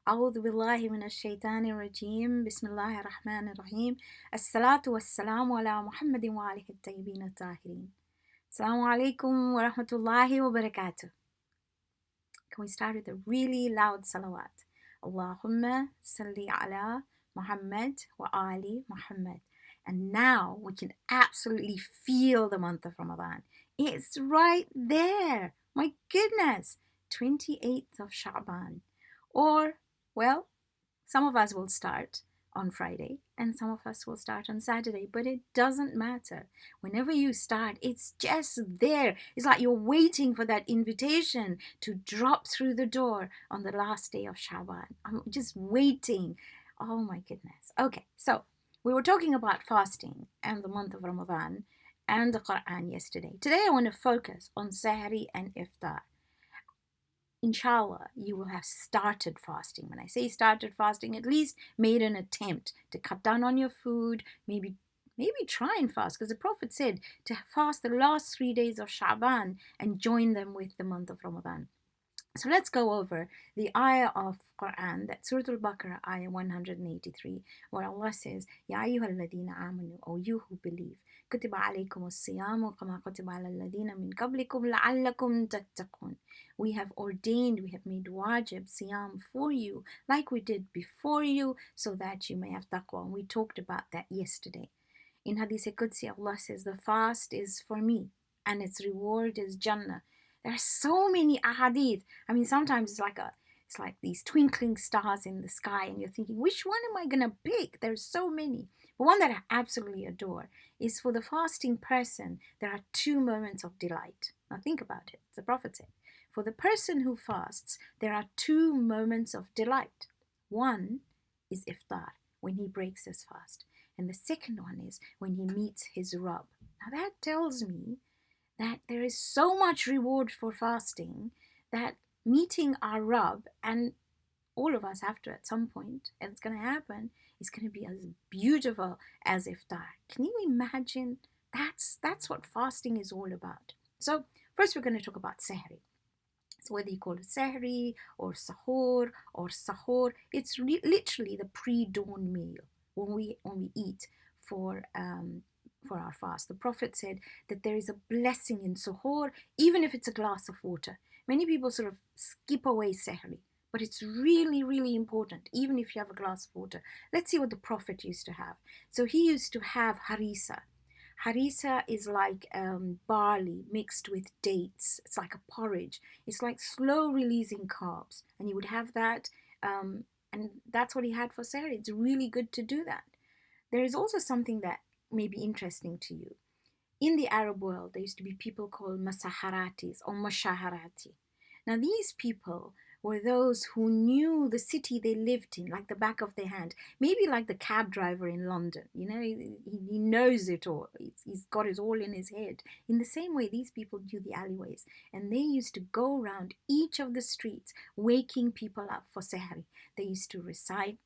أعوذ بالله من الشيطان الرجيم بسم الله الرحمن الرحيم الصلاة والسلام على محمد وآله الطيبين الطاهرين Assalamu alaikum wa rahmatullahi wa barakatuh. Can we start with a really loud salawat? Allahumma salli ala Muhammad wa ali Muhammad. And now we can absolutely feel the month of Ramadan. It's right there. My goodness. 28th of Sha'ban. Or, well, some of us will start on Friday and some of us will start on Saturday, but it doesn't matter. Whenever you start, it's just there. It's like you're waiting for that invitation to drop through the door on the last day of Shaban. I'm just waiting. Oh my goodness. Okay, so we were talking about fasting and the month of Ramadan and the Quran yesterday. Today I want to focus on Sahri and Iftar. Inshallah, you will have started fasting. When I say started fasting, at least made an attempt to cut down on your food, maybe try and fast, because the Prophet said to fast the last 3 days of Sha'ban and join them with the month of Ramadan. So let's go over the ayah of Quran, that Surah Al-Baqarah, ayah 183, where Allah says, Ya ayyuhalladhina amanu, O you who believe, kutiba alaykum as-siyamu kama kutiba ala alladhina min qablikum la'allakum tattaqun. We have ordained, we have made wajib, siyam for you, like we did before you, so that you may have taqwa. And we talked about that yesterday. In Hadith Qudsi, Allah says, the fast is for me, and its reward is Jannah. There are so many ahadith. I mean, sometimes it's like these twinkling stars in the sky, and you're thinking, which one am I gonna pick? There's so many. But one that I absolutely adore is for the fasting person, there are 2 moments of delight. Now think about it. The Prophet said, for the person who fasts, there are 2 moments of delight. One is iftar, when he breaks his fast. And the second one is when he meets his Rabb. Now that tells me that there is so much reward for fasting that meeting our Rabb, and all of us have to at some point, and it's going to happen, is going to be as beautiful as iftar. Can you imagine? That's what fasting is all about. So first we're going to talk about sahri. So whether you call it sahri or sahur, it's literally the pre-dawn meal when we eat for our fast. The Prophet said that there is a blessing in suhoor, even if it's a glass of water. Many people sort of skip away sahri, but it's really, really important, even if you have a glass of water. Let's see what the Prophet used to have. So he used to have harisa. Harisa is like barley mixed with dates. It's like a porridge. It's like slow releasing carbs. And he would have that, and that's what he had for sahri. It's really good to do that. There is also something that may be interesting to you. In the Arab world, there used to be people called Masaharatis or Mashaharati. Now, these people were those who knew the city they lived in like the back of their hand. Maybe like the cab driver in London. You know, he knows it all. He's got it all in his head. In the same way, these people knew the alleyways. And they used to go around each of the streets, waking people up for Sahri. They used to recite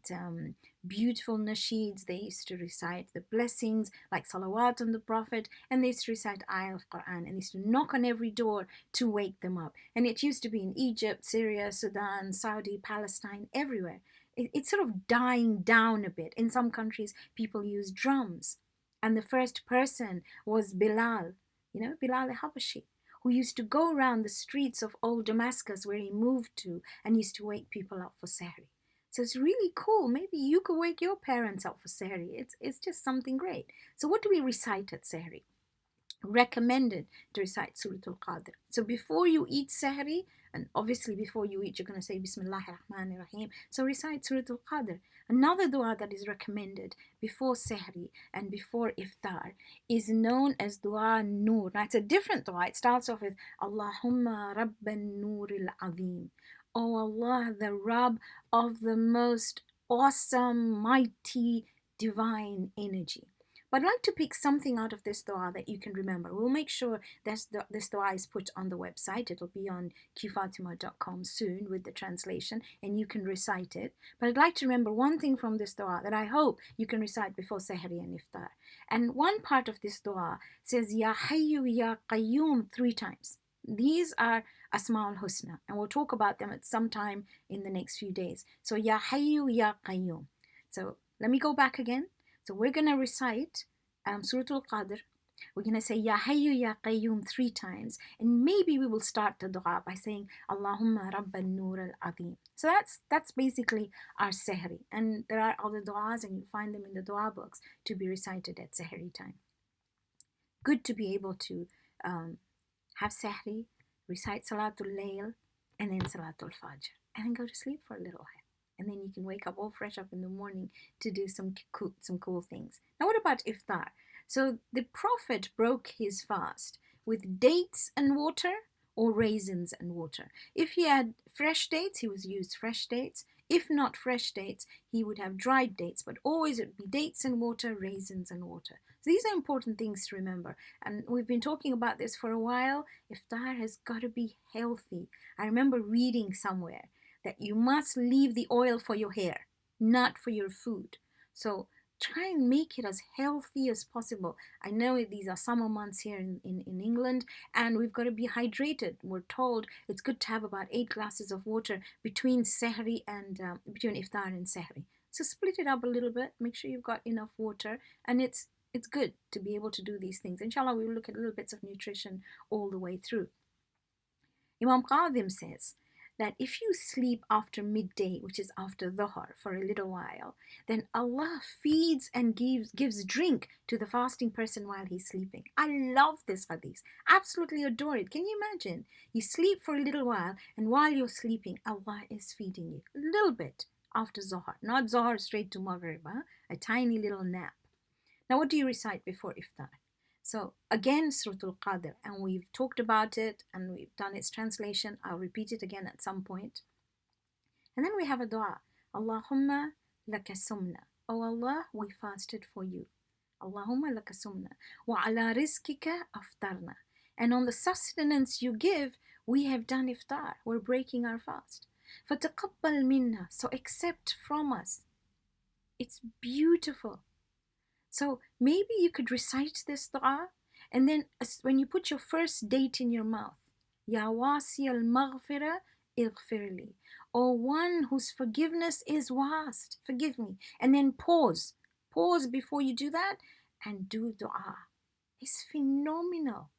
beautiful nasheeds. They used to recite the blessings like salawat on the Prophet, and they used to recite ayah of Quran, and they used to knock on every door to wake them up. And it used to be in Egypt, Syria, Sudan, Saudi, Palestine, everywhere. It's sort of dying down a bit. In some countries, people use drums. And the first person was Bilal, Bilal al-Habashi, who used to go around the streets of old Damascus where he moved to and used to wake people up for Sahri. So it's really cool. Maybe you could wake your parents up for Sahri. It's just something great. So what do we recite at Sahri? Recommended to recite Surah Al-Qadr. So before you eat Sahri, and obviously before you eat, you're going to say Bismillahir Rahmanir Rahim. So recite Surah Al-Qadr. Another dua that is recommended before Sahri and before Iftar is known as Dua Noor. Now it's a different dua. It starts off with Allahumma Rabban Nooril Azim. Oh Allah, the Rabb of the most awesome, mighty, divine energy. But I'd like to pick something out of this dua that you can remember. We'll make sure that this dua is put on the website. It'll be on qfatima.com soon with the translation, and you can recite it. But I'd like to remember one thing from this dua that I hope you can recite before Sahri and Iftar. And one part of this dua says, Ya Hayyu Ya Qayyum 3 times. These are Asma'ul Husna. And we'll talk about them at some time in the next few days. So, Ya Hayyu Ya Qayyum. So, let me go back again. So, we're going to recite Surah Al-Qadr. We're going to say Ya Hayyu Ya Qayyum 3 times. And maybe we will start the dua by saying Allahumma Rabbal Nur Al-Azim. So that's basically our Sehri. And there are other duas, and you find them in the dua books to be recited at Sehri time. Good to be able to have Sehri, recite Salatul Layl, and then Salatul Fajr, and then go to sleep for a little while. And then you can wake up all fresh up in the morning to do some cool things. Now, what about Iftar? So the Prophet broke his fast with dates and water or raisins and water. If he had fresh dates, he would use fresh dates. If not fresh dates, he would have dried dates, but always it would be dates and water, raisins and water. So these are important things to remember. And we've been talking about this for a while. Iftar has got to be healthy. I remember reading somewhere that you must leave the oil for your hair, not for your food. So try and make it as healthy as possible. I know these are summer months here in England, and we've got to be hydrated. We're told it's good to have about 8 glasses of water between Sehri and between Iftar and Sehri. So split it up a little bit, make sure you've got enough water, and it's good to be able to do these things. Inshallah, we will look at little bits of nutrition all the way through. Imam Qadim says that if you sleep after midday, which is after Dhuhr, for a little while, then Allah feeds and gives drink to the fasting person while he's sleeping. I love this hadith. Absolutely adore it. Can you imagine? You sleep for a little while, and while you're sleeping, Allah is feeding you. A little bit after Dhuhr. Not Dhuhr straight to Maghrib, a tiny little nap. Now, what do you recite before Iftar? So again, Surah Al-Qadr, and we've talked about it and we've done its translation. I'll repeat it again at some point. And then we have a dua. Allahumma laka sumna. Oh Allah, we fasted for you. Allahumma laka sumna. Wa ala rizkika aftarna. And on the sustenance you give, we have done iftar. We're breaking our fast. Fataqabbal minna. So accept from us. It's beautiful. So maybe you could recite this dua, and then when you put your first date in your mouth, Ya wasi al-maghfira ighfirli. O one whose forgiveness is vast, forgive me. And then pause before you do that and do dua. It's phenomenal.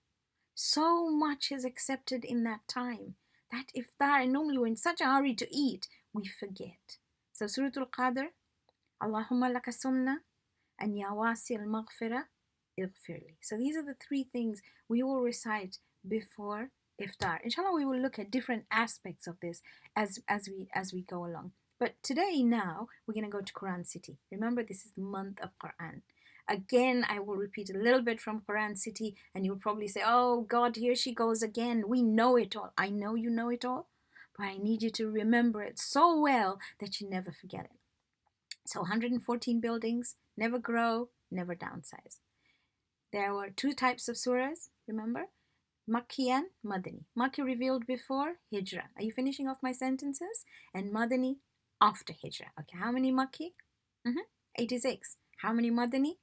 So much is accepted in that time. That iftar, and normally we're in such a hurry to eat, we forget. So Surah Al-Qadr, Allahumma laka sumna, and Ya wasi al-maghfira ighfirli. So these are the 3 things we will recite before iftar. Inshallah, we will look at different aspects of this as we go along. But today, now, we're going to go to Quran City. Remember, this is the month of Quran. Again, I will repeat a little bit from Quran City, and you'll probably say, oh God, here she goes again. We know it all. I know you know it all, but I need you to remember it so well that you never forget it. So 114 buildings, never grow, never downsize. There were 2 types of surahs, remember? Makki and Madani. Makki revealed before Hijrah. Are you finishing off my sentences? And Madani after Hijrah. Okay, how many Makki? 86. How many Madani?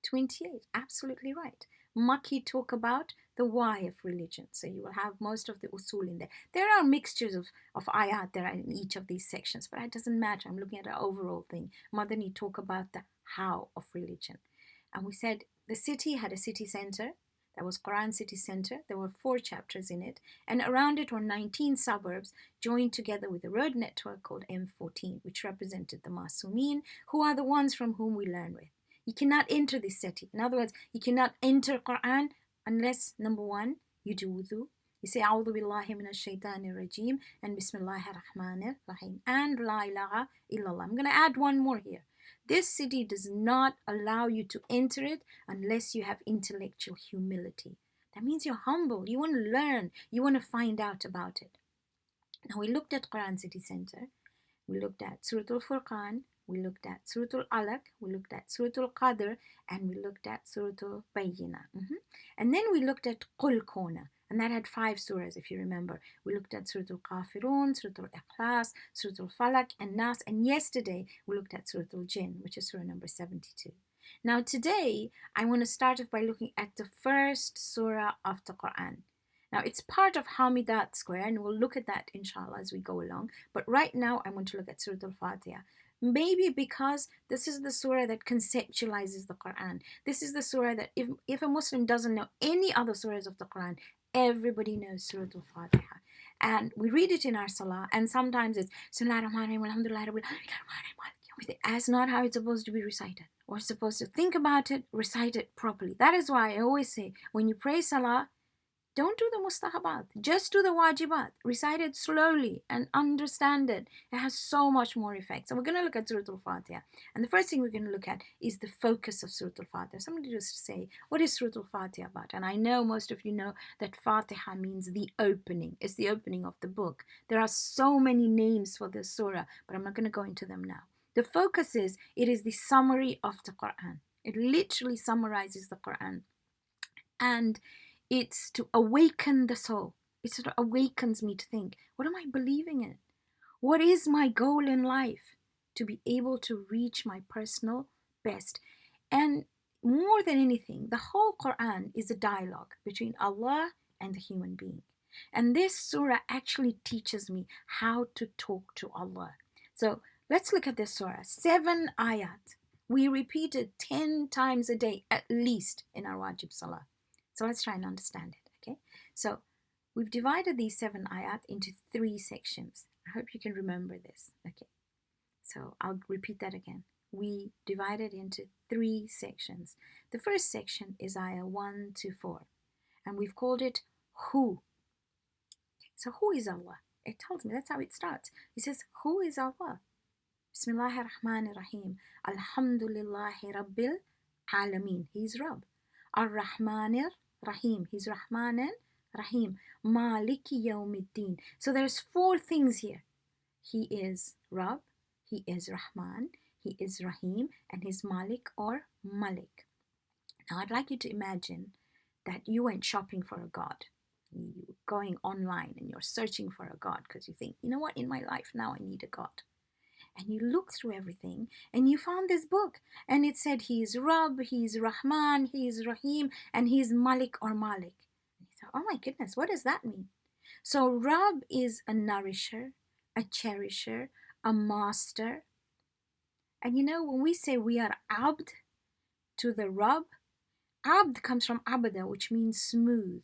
28. Absolutely right. Makki talk about the why of religion. So you will have most of the usul in there. There are mixtures of ayat that are in each of these sections, but it doesn't matter. I'm looking at an overall thing. Madani talk about the how of religion. And we said the city had a city center. That was Quran City Center. There were 4 chapters in it. And around it were 19 suburbs joined together with a road network called M14, which represented the Masumin, who are the ones from whom we learn with. You cannot enter this city. In other words, you cannot enter Quran unless, number 1, you do wudu. You say, A'udhu billahi minash shaitanir rajim, and Bismillahir Rahmanir Rahim, and La ilaha illallah. I'm going to add one more here. This city does not allow you to enter it unless you have intellectual humility. That means you're humble. You want to learn. You want to find out about it. Now, we looked at Quran City Center. We looked at Surah Al-Furqan. We looked at Surah Al-Alaq. We looked at Surah Al-Qadr. And we looked at Surah Al-Bayyinah. And then we looked at Qul Kona. And that had 5 surahs, if you remember. We looked at Surah Al-Kafirun, Surah Al-Ikhlas, Surah Al-Falaq, and Nas. And yesterday, we looked at Surah Al-Jinn, which is surah number 72. Now today, I want to start off by looking at the first surah of the Quran. Now, it's part of Hamidat Square, and we'll look at that inshallah as we go along. But right now, I want to look at Surah Al Fatiha. Maybe because this is the surah that conceptualizes the Quran. This is the surah that if a Muslim doesn't know any other surahs of the Quran, everybody knows Surah Al Fatiha. And we read it in our salah, and sometimes it's that's not how it's supposed to be recited. We're supposed to think about it, recite it properly. That is why I always say, when you pray salah, don't do the mustahabat, just do the wajibat. Recite it slowly and understand it. It has so much more effect. So we're going to look at Surah Al Fatiha. And the first thing we're going to look at is the focus of Surah Al Fatiha. Somebody just say, what is Surah Al Fatiha about? And I know most of you know that Fatiha means the opening. It's the opening of the book. There are so many names for this surah, but I'm not going to go into them now. The focus is, it is the summary of the Quran. It literally summarizes the Quran. And it's to awaken the soul. It sort of awakens me to think, what am I believing in? What is my goal in life? To be able to reach my personal best. And more than anything, the whole Quran is a dialogue between Allah and the human being. And this surah actually teaches me how to talk to Allah. So let's look at this surah. 7 ayat. We repeat it 10 times a day, at least, in our wajib salah. So let's try and understand it, okay? So we've divided these 7 ayat into 3 sections. I hope you can remember this, okay? So I'll repeat that again. We divided into 3 sections. The first section is ayah 1 to 4, and we've called it Who. So who is Allah? It tells me, that's how it starts. It says, who is Allah? Bismillahir Rahmanir Rahim. Alhamdulillahi Rabbil Alameen. He's Rabb. Ar-Rahmanir Rahim. He's Rahman and Rahim. Maliki Yawmiddin. So there's 4 things here. He is Rabb, he is Rahman, he is Rahim, and he's Malik or Malik. Now I'd like you to imagine that you went shopping for a God. You're going online and you're searching for a God because you think, you know what, in my life now I need a God. And you look through everything and you found this book, and it said he's Rabb, he's Rahman, he's Rahim, and he's Malik or Malik. And you thought, oh my goodness, what does that mean? So Rabb is a nourisher, a cherisher, a master. And you know, when we say we are abd to the Rabb, abd comes from abada, which means smooth.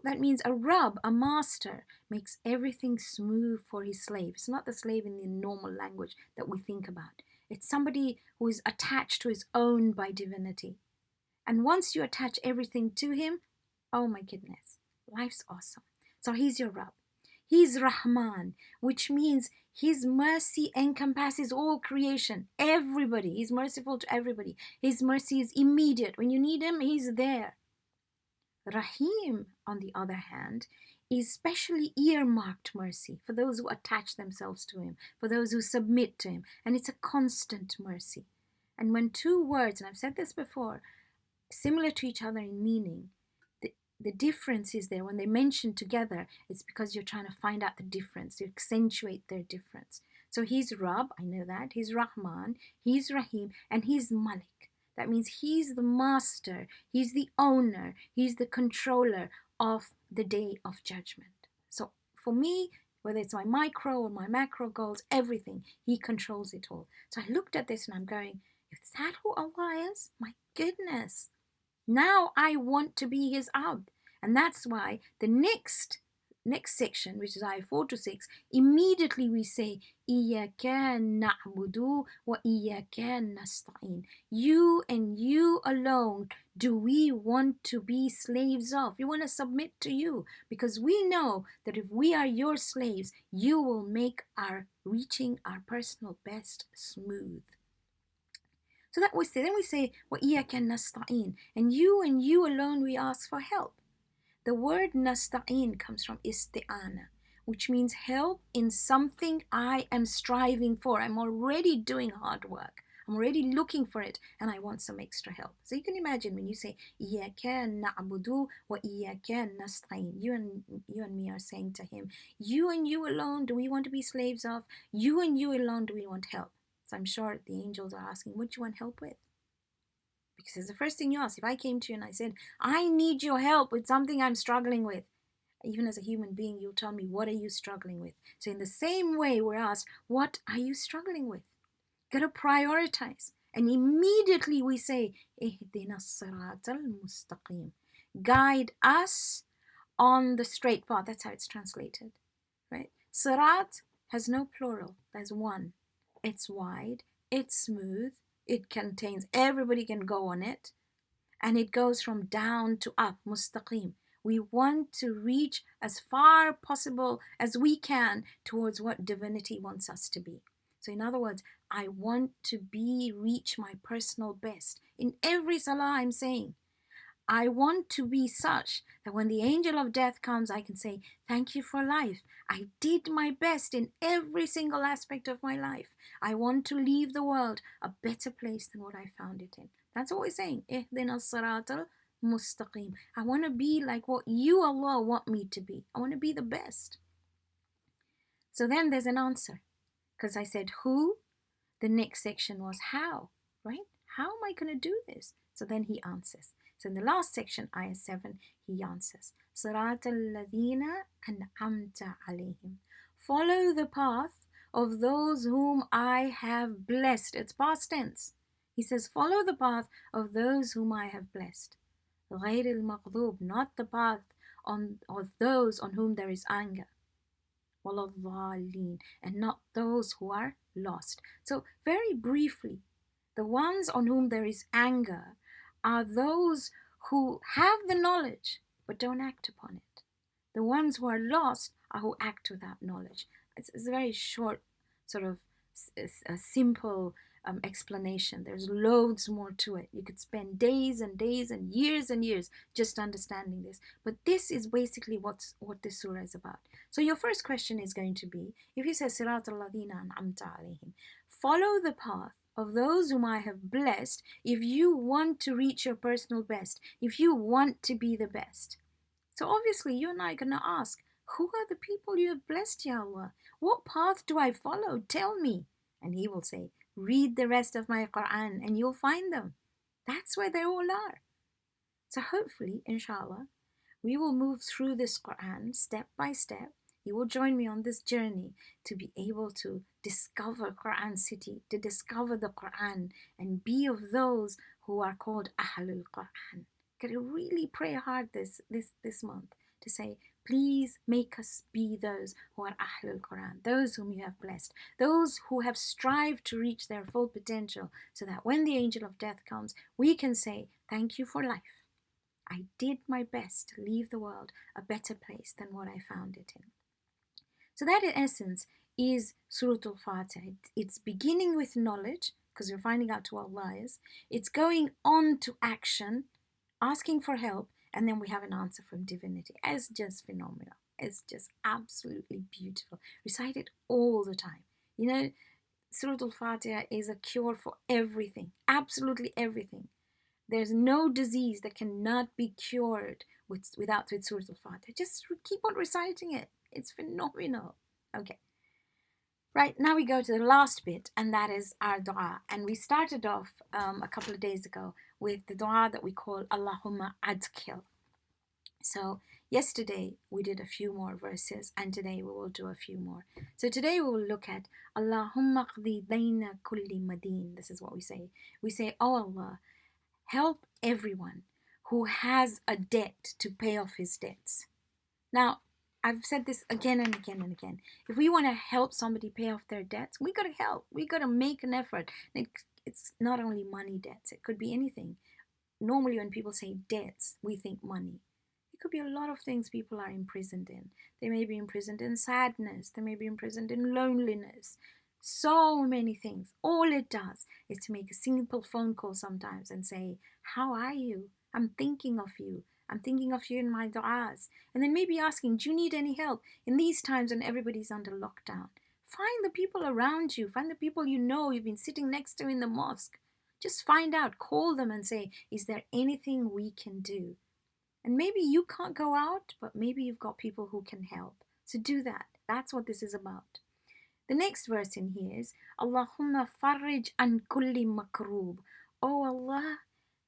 That means a Rabb, a master, makes everything smooth for his slave. It's not the slave in the normal language that we think about. It's somebody who is attached to his own by divinity. And once you attach everything to him, oh my goodness, life's awesome. So he's your Rabb. He's Rahman, which means his mercy encompasses all creation, everybody. He's merciful to everybody. His mercy is immediate. When you need him, he's there. Rahim, on the other hand, is specially earmarked mercy for those who attach themselves to him, for those who submit to him, and it's a constant mercy. And when 2 words, and I've said this before, similar to each other in meaning, the difference is there. When they mention together, it's because you're trying to find out the difference, to accentuate their difference. So he's Rabb, I know that, he's Rahman, he's Rahim, and he's Malik. That means he's the master, he's the owner, he's the controller of the day of judgment. So for me, whether it's my micro or my macro goals, everything, he controls it all. So I looked at this and I'm going, is that who Allah is? My goodness. Now I want to be his abd. And that's why the next section, which is ayah 4 to 6, immediately we say, Iyaka na'budu wa iyaka nasta'in. You and you alone do we want to be slaves of. We want to submit to you, because we know that if we are your slaves, you will make our reaching our personal best smooth. So that we say, then we say, wa iyaka nasta'in. And you alone we ask for help. The word nasta'in comes from isti'ana, which means help in something I am striving for. I'm already doing hard work. I'm already looking for it, and I want some extra help. So you can imagine when you say, Iyaka na'budu wa iyaka nasta'in. You and me are saying to him, you and you alone do we want to be slaves of? You and you alone do we want help? So I'm sure the angels are asking, what do you want help with? Because it's the first thing you ask. If I came to you and I said, I need your help with something I'm struggling with, Even as a human being, you'll tell me, what are you struggling with? So in the same way, we're asked, what are you struggling with? Gotta prioritize. And immediately we say, Ihdina as-sirat al-mustaqim. Guide us on the straight path. That's how it's translated, right? Sirat has no plural. There's one. It's wide. It's smooth. It contains, everybody can go on it. And it goes from down to up, mustaqim. We want to reach as far possible as we can towards what divinity wants us to be. So in other words, I want to reach my personal best. In every salah I'm saying, I want to be such that when the angel of death comes, I can say, thank you for life. I did my best in every single aspect of my life. I want to leave the world a better place than what I found it in. That's what we're saying. Ihdina as-sirat al-mustaqim. I want to be like what you, Allah, want me to be. I want to be the best. So then there's an answer. Because I said who, the next section was how, right? How am I going to do this? So then he answers. So in the last section, ayah 7, he answers. Sirat al-ladhina an'amta alayhim. Follow the path of those whom I have blessed. It's past tense. He says, follow the path of those whom I have blessed. غير المغضوب, not the path of those on whom there is anger. ولا الضالين, and not those who are lost. So very briefly, the ones on whom there is anger are those who have the knowledge but don't act upon it. The ones who are lost are who act without knowledge. It's a very short, sort of a simple explanation. There's loads more to it. You could spend days and days and years just understanding this. But this is basically what this surah is about. So your first question is going to be, if you say Sirat al-ladhina an'amta alayhim, follow the path of those whom I have blessed if you want to reach your personal best, if you want to be the best. So obviously you and I are going to ask, who are the people you have blessed, Ya Allah? What path do I follow? Tell me. And he will say, read the rest of my Quran and you'll find them. That's where they all are. So hopefully, inshallah, we will move through this Quran step by step. You will join me on this journey to be able to discover Quran City, to discover the Quran and be of those who are called Ahlul Quran. Gotta really pray hard this month to say, please make us be those who are Ahlul Quran, those whom you have blessed, those who have strived to reach their full potential, so that when the angel of death comes, we can say, thank you for life. I did my best to leave the world a better place than what I found it in. So that in essence is Surah Al Fatiha. It's beginning with knowledge, because we're finding out who Allah is. It's going on to action, asking for help, and then we have an answer from divinity. It's just phenomenal. It's just absolutely beautiful. Recite it all the time. You know, Surah Al Fatiha is a cure for everything, absolutely everything. There's no disease that cannot be cured with Surah Al Fatiha. Just keep on reciting it. It's phenomenal. Okay. Right, now we go to the last bit, and that is our dua. And we started off a couple of days ago with the dua that we call Allahumma Adkhil. So yesterday we did a few more verses, and today we will do a few more. So today we will look at Allahumma qdi dayna kulli madeen. This is what we say. We say, oh Allah, help everyone who has a debt to pay off his debts. Now, I've said this again and again and again. If we want to help somebody pay off their debts, we got to help. We got to make an effort. It's not only money debts. It could be anything. Normally when people say debts, we think money. It could be a lot of things people are imprisoned in. They may be imprisoned in sadness. They may be imprisoned in loneliness. So many things. All it does is to make a simple phone call sometimes and say, how are you? I'm thinking of you. I'm thinking of you in my du'as. And then maybe asking, do you need any help? In these times when everybody's under lockdown, find the people around you. Find the people you know you've been sitting next to in the mosque. Just find out, call them and say, is there anything we can do? And maybe you can't go out, but maybe you've got people who can help. So do that. That's what this is about. The next verse in here is, Allahumma farrij an kulli makroob. Oh Allah,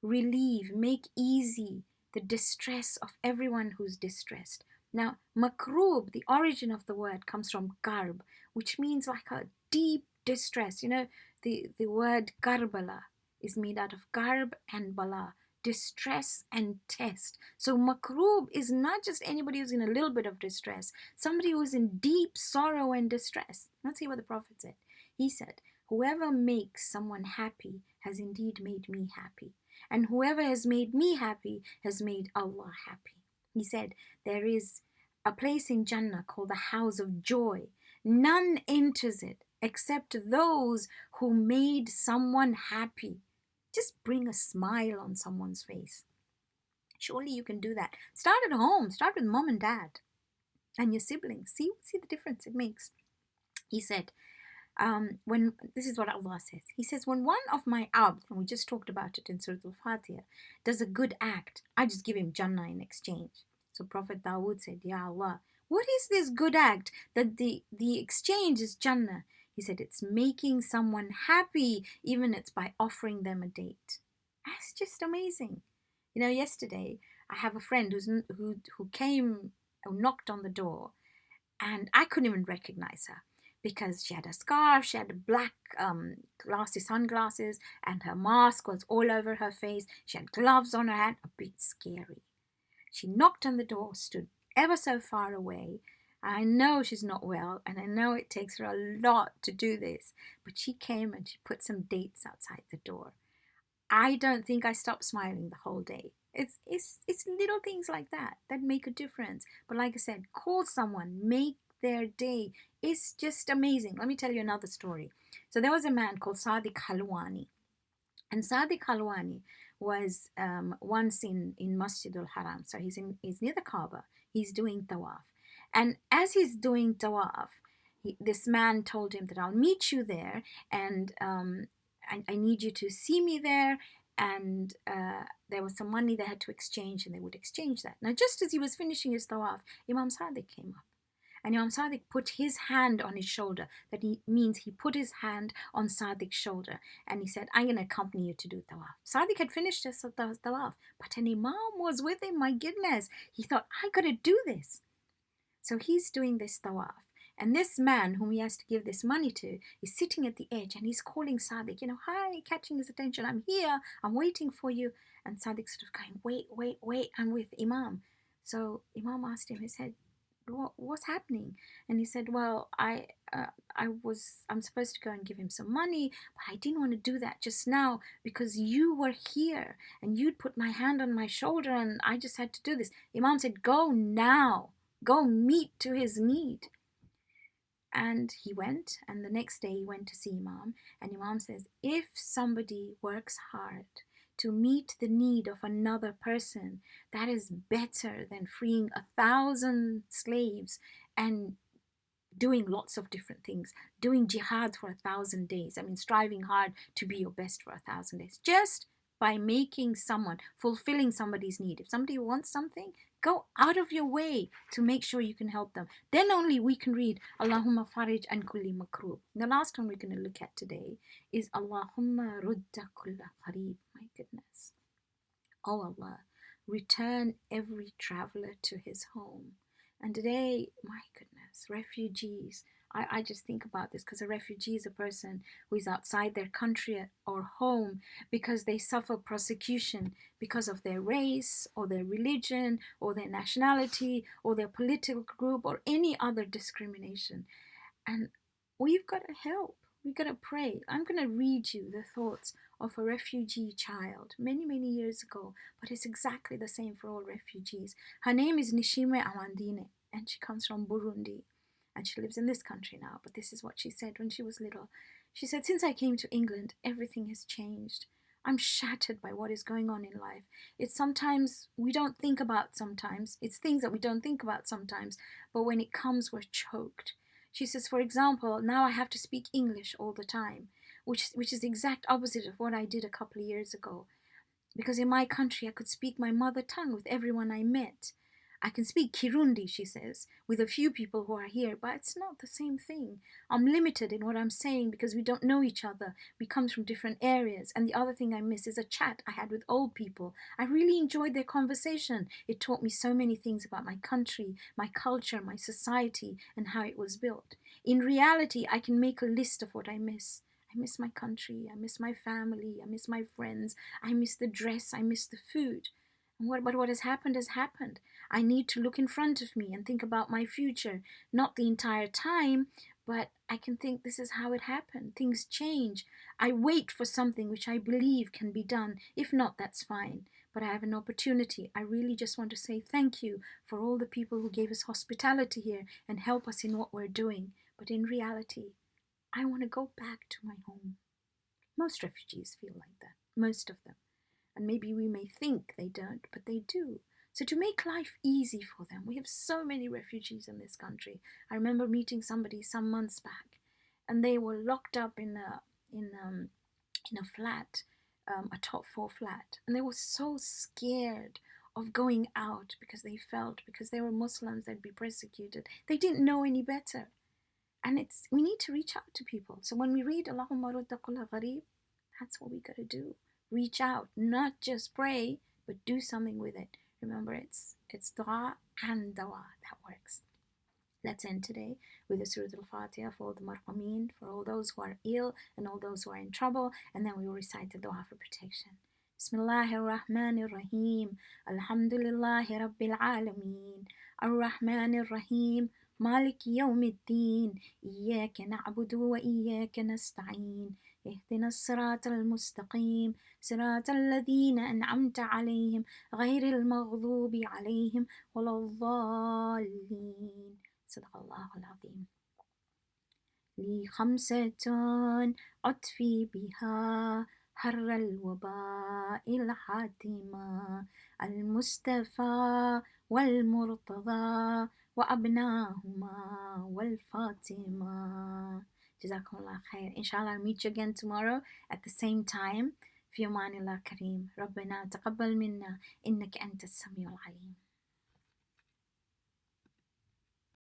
relieve, make easy the distress of everyone who's distressed. Now, makrub, the origin of the word comes from garb, which means like a deep distress. You know, the word Karbala is made out of garb and bala, distress and test. So makrub is not just anybody who's in a little bit of distress, somebody who's in deep sorrow and distress. Let's see what the Prophet said. He said, whoever makes someone happy has indeed made me happy. And whoever has made me happy has made Allah happy. He said, there is a place in Jannah called the house of joy. None enters it except those who made someone happy. Just bring a smile on someone's face. Surely you can do that. Start at home. Start with mom and dad and your siblings. See the difference it makes. He said, when this is what Allah says. He says, when one of my abd, and we just talked about it in Sura Al Fatiha, does a good act, I just give him Jannah in exchange. So Prophet Dawood said, Ya Allah, what is this good act that the exchange is Jannah? He said, it's making someone happy, even it's by offering them a date. That's just amazing. You know, yesterday I have a friend who came, who knocked on the door, and I couldn't even recognize her because she had a scarf, she had black sunglasses, and her mask was all over her face. She had gloves on her hand, a bit scary. She knocked on the door, stood ever so far away. I know she's not well, and I know it takes her a lot to do this, but she came and she put some dates outside the door. I don't think I stopped smiling the whole day. It's little things like that that make a difference. But like I said, call someone, make their day. It's just amazing. Let me tell you another story. So there was a man called Sadiq Halwani. And Sadiq Halwani was once in Masjid al-Haram. So he's near the Kaaba. He's doing tawaf. And as he's doing tawaf, this man told him that I'll meet you there, and I need you to see me there. And there was some money they had to exchange, and they would exchange that. Now, just as he was finishing his tawaf, Imam Sadiq came up. And Imam Sadiq put his hand on his shoulder. That means he put his hand on Sadiq's shoulder. And he said, I'm going to accompany you to do tawaf. Sadiq had finished his tawaf, but an imam was with him. My goodness. He thought, I got to do this. So he's doing this tawaf. And this man whom he has to give this money to is sitting at the edge, and he's calling Sadiq, hi, catching his attention. I'm here. I'm waiting for you. And Sadiq sort of going, wait, I'm with Imam. So Imam asked him, he said, what's happening? And he said, well, I'm supposed to go and give him some money, but I didn't want to do that just now because you were here and you'd put my hand on my shoulder and I just had to do this. Imam said, go now, go meet to his need. And he went, and the next day he went to see Imam, and Imam says, if somebody works hard to meet the need of another person, that is better than freeing 1,000 slaves and doing lots of different things, doing jihad for 1,000 days. I mean, striving hard to be your best for 1,000 days. Just by fulfilling somebody's need. If somebody wants something, go out of your way to make sure you can help them. Then only we can read Allahumma farij an kulli makrub. The last one we're going to look at today is Allahumma rudda kulla qarib. My goodness. Oh Allah, return every traveler to his home. And today, my goodness, refugees. I just think about this because a refugee is a person who is outside their country or home because they suffer persecution because of their race or their religion or their nationality or their political group or any other discrimination. And we've got to help. We've got to pray. I'm going to read you the thoughts of a refugee child many, many years ago, but it's exactly the same for all refugees. Her name is Nishime Amandine, and she comes from Burundi. And she lives in this country now, but this is what she said when she was little. She said, since I came to England, everything has changed. I'm shattered by what is going on in life. It's sometimes we don't think about sometimes. It's things that we don't think about sometimes, but when it comes, we're choked. She says, for example, now I have to speak English all the time, which is the exact opposite of what I did a couple of years ago. Because in my country, I could speak my mother tongue with everyone I met. I can speak Kirundi, she says, with a few people who are here, but it's not the same thing. I'm limited in what I'm saying because we don't know each other. We come from different areas. And the other thing I miss is a chat I had with old people. I really enjoyed their conversation. It taught me so many things about my country, my culture, my society, and how it was built. In reality, I can make a list of what I miss. I miss my country, I miss my family, I miss my friends, I miss the dress, I miss the food. But what has happened has happened. I need to look in front of me and think about my future, not the entire time, but I can think this is how it happened. Things change. I wait for something which I believe can be done. If not, that's fine. But I have an opportunity. I really just want to say thank you for all the people who gave us hospitality here and help us in what we're doing. But in reality, I want to go back to my home. Most refugees feel like that, most of them. And maybe we may think they don't, but they do. So to make life easy for them, we have so many refugees in this country. I remember meeting somebody some months back, and they were locked up in a flat, a top floor flat, and they were so scared of going out because they were Muslims, they'd be persecuted. They didn't know any better. And we need to reach out to people. So when we read Allahumma Adkhil gharib, that's what we got to do. Reach out, not just pray, but do something with it. Remember, it's dua and dawa that works. Let's end today with the Sura Al Fatiha for all the marhameen, for all those who are ill and all those who are in trouble, and then we will recite the dua for protection. Bismillahir Rahmanir Rahim. Alhamdulillahi Rabbil Alameen. Ar-Rahmanir Rahim. مالك يوم الدين إياك نعبد وإياك نستعين اهدنا الصراط المستقيم صراط الذين أنعمت عليهم غير المغضوب عليهم ولا الضالين صدق الله العظيم. لي خمسة أطفي بها حر الوباء الحاتمة المصطفى والمرتضى وأبناهما والفاطمة. جزاكم الله خير. Inshallah, I'll meet you again tomorrow at the same time. في أمان الله كريم. ربنا تقبل منا إنك أنت السميع العليم.